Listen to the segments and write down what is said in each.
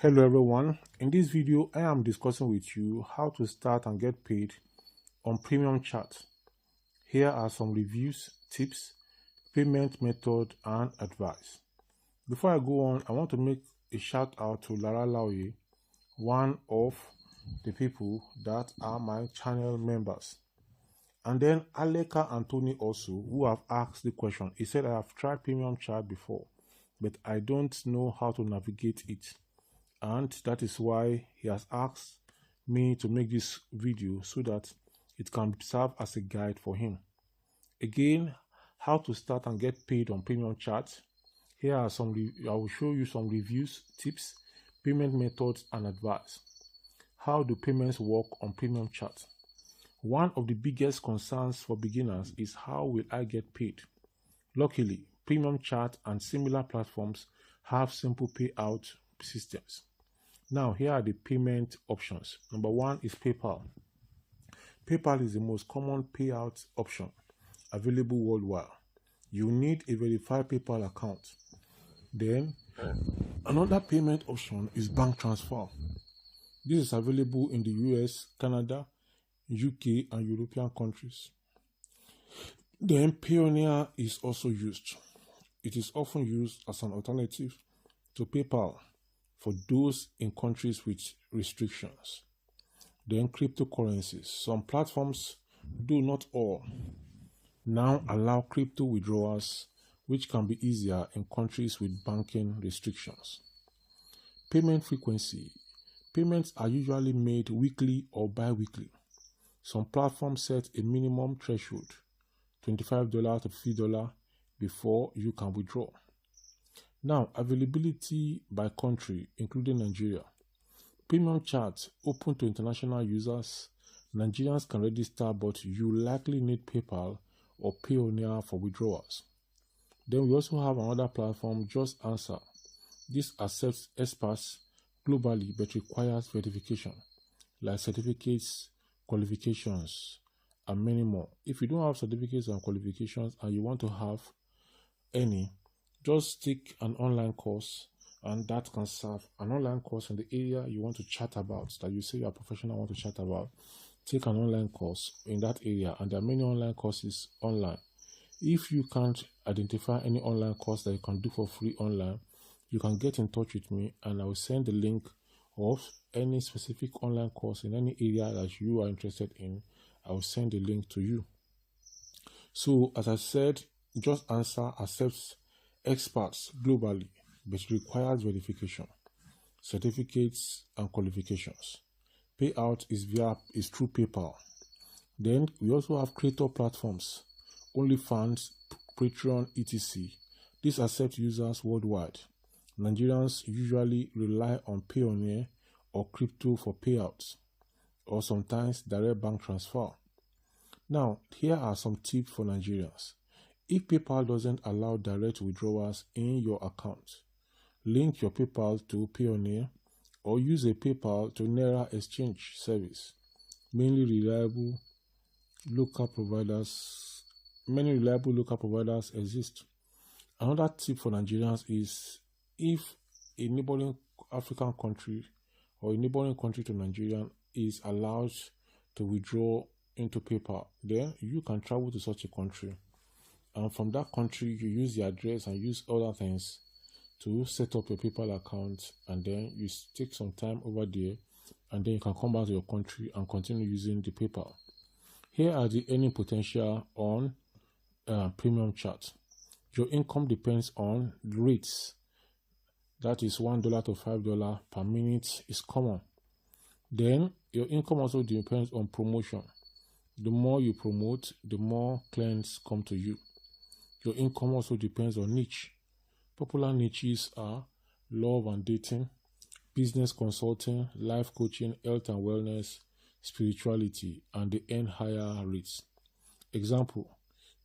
Hello everyone, in this video I am discussing with you how to start and get paid on premium chat. Here are some reviews, tips, payment method and advice. Before I go on, I want to make a shout out to Lara Laoye, one of the people that are my channel members. And then Aleka Anthony also, who have asked the question. He said, I have tried premium chat before, but I don't know how to navigate it. And that is why he has asked me to make this video so that it can serve as a guide for him. Again, how to start and get paid on premium chat. Here are I will show you some reviews, tips, payment methods and advice. How do payments work on premium chat? One of the biggest concerns for beginners is how will I get paid? Luckily, premium chat and similar platforms have simple payout systems. Now, here are the payment options. Number one is PayPal. PayPal is the most common payout option available worldwide. You need a verified PayPal account. Then, another payment option is bank transfer. This is available in the US, Canada, UK, and European countries. Then, Payoneer is also used. It is often used as an alternative to PayPal for those in countries with restrictions. Then cryptocurrencies. Some platforms, do not all, now allow crypto withdrawals, which can be easier in countries with banking restrictions. Payment frequency. Payments are usually made weekly or bi-weekly. Some platforms set a minimum threshold, $25 to $50, before you can withdraw. Now, availability by country, including Nigeria. Premium chat open to international users. Nigerians can register, but you likely need PayPal or Payoneer for withdrawals. Then we also have another platform, Just Answer. This accepts expats globally but requires verification, like certificates, qualifications, and many more. If you don't have certificates and qualifications and you want to have any, just take an online course, and that can serve an online course in the area you want to chat about, that you say you are professional, want to chat about. Take an online course in that area, and there are many online courses online. If you can't identify any online course that you can do for free online, you can get in touch with me and I will send the link of any specific online course in any area that you are interested in. I will send the link to you. So as I said, Just Answer accepts experts globally, but requires verification, certificates and qualifications. Payout is through PayPal. Then we also have creator platforms, OnlyFans, Patreon, etc. These accept users worldwide. Nigerians usually rely on Payoneer or crypto for payouts, or sometimes direct bank transfer. Now, here are some tips for Nigerians. If PayPal doesn't allow direct withdrawals in your account, link your PayPal to Payoneer or use a PayPal to Naira exchange service. Many reliable local providers exist. Another tip for Nigerians is if a neighboring African country or a neighboring country to Nigeria is allowed to withdraw into PayPal, then you can travel to such a country. And from that country, you use the address and use other things to set up your PayPal account, and then you take some time over there, and then you can come back to your country and continue using the PayPal. Here are the earning potential on premium chat. Your income depends on the rates. That is $1 to $5 per minute is common. Then your income also depends on promotion. The more you promote, the more clients come to you. Your income also depends on niche. Popular niches are love and dating, business consulting, life coaching, health and wellness, spirituality, and they earn higher rates. Example,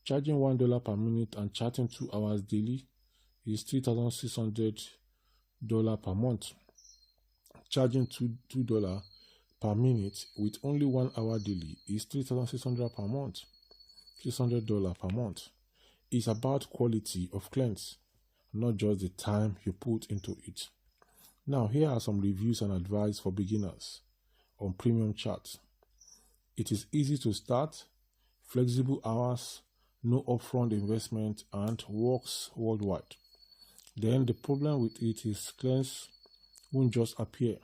charging $1 per minute and chatting 2 hours daily is $3,600 per month. Charging $2 per minute with only 1 hour daily is $3,600 per month. $600 per month. It's about quality of clients, not just the time you put into it. Now, here are some reviews and advice for beginners on premium chat. It is easy to start, flexible hours, no upfront investment, and works worldwide. Then the problem with it is clients won't just appear.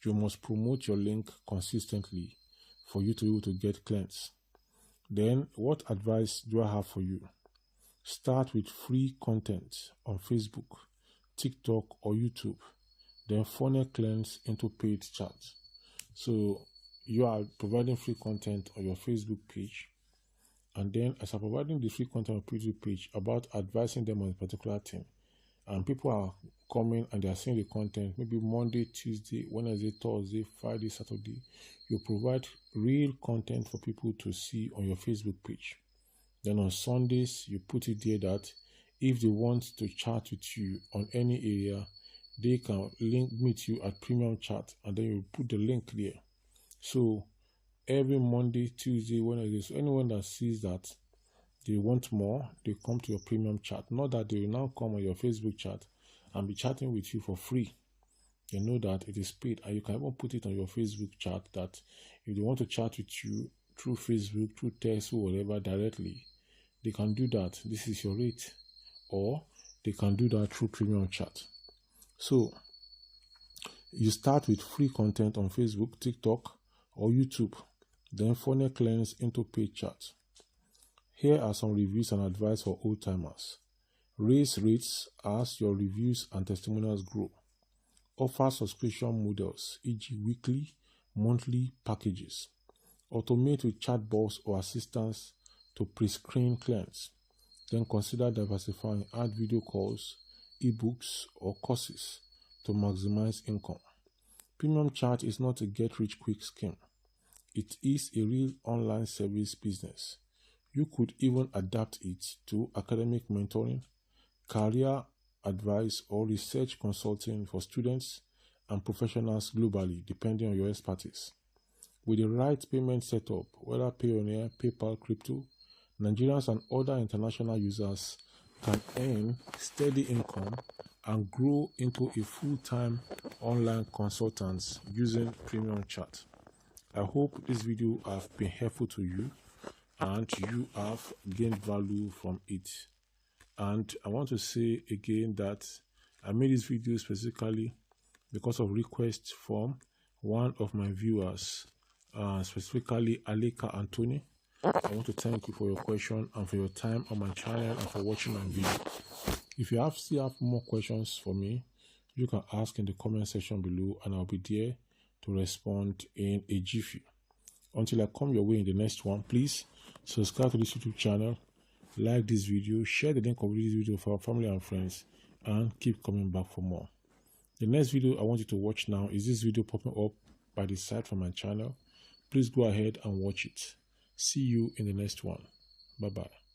You must promote your link consistently for you to be able to get clients. Then what advice do I have for you? Start with free content on Facebook, TikTok, or YouTube. Then funnel clients into paid chat. So you are providing free content on your Facebook page, and then as you're providing the free content on your Facebook page about advising them on a particular thing, and people are coming and they are seeing the content, maybe Monday, Tuesday, Wednesday, Thursday, Friday, Saturday, you provide real content for people to see on your Facebook page. Then on Sundays, you put it there that if they want to chat with you on any area, they can meet you at premium chat, and then you put the link there. So every Monday, Tuesday, Wednesday, so anyone that sees that they want more, they come to your premium chat. Not that they will now come on your Facebook chat and be chatting with you for free. They know that it is paid, and you can even put it on your Facebook chat that if they want to chat with you through Facebook, through text, or whatever directly, they can do that. This is your rate, or they can do that through premium chat. So you start with free content on Facebook, TikTok, or YouTube, then funnel clients into paid chat. Here are some reviews and advice for old timers. Raise rates as your reviews and testimonials grow. Offer subscription models, e.g. weekly, monthly packages. Automate with chatbots or assistants to pre-screen clients. Then consider diversifying, add video calls, ebooks, or courses to maximize income. Premium chat is not a get-rich-quick scheme. It is a real online service business. You could even adapt it to academic mentoring, career advice, or research consulting for students and professionals globally, depending on your expertise. With the right payment setup, whether Payoneer, PayPal, crypto, Nigerians and other international users can earn steady income and grow into a full-time online consultant using premium chat. I hope this video has been helpful to you and you have gained value from it. And I want to say again that I made this video specifically because of request from one of my viewers, specifically Aleka Anthony. I want to thank you for your question and for your time on my channel and for watching my video. If you still have more questions for me, you can ask in the comment section below and I'll be there to respond in a jiffy. Until I come your way in the next one, please subscribe to this YouTube channel, like this video, share the link of this video with our family and friends, and keep coming back for more. The next video I want you to watch now is this video popping up by the side from my channel. Please go ahead and watch it. See you in the next one. Bye-bye.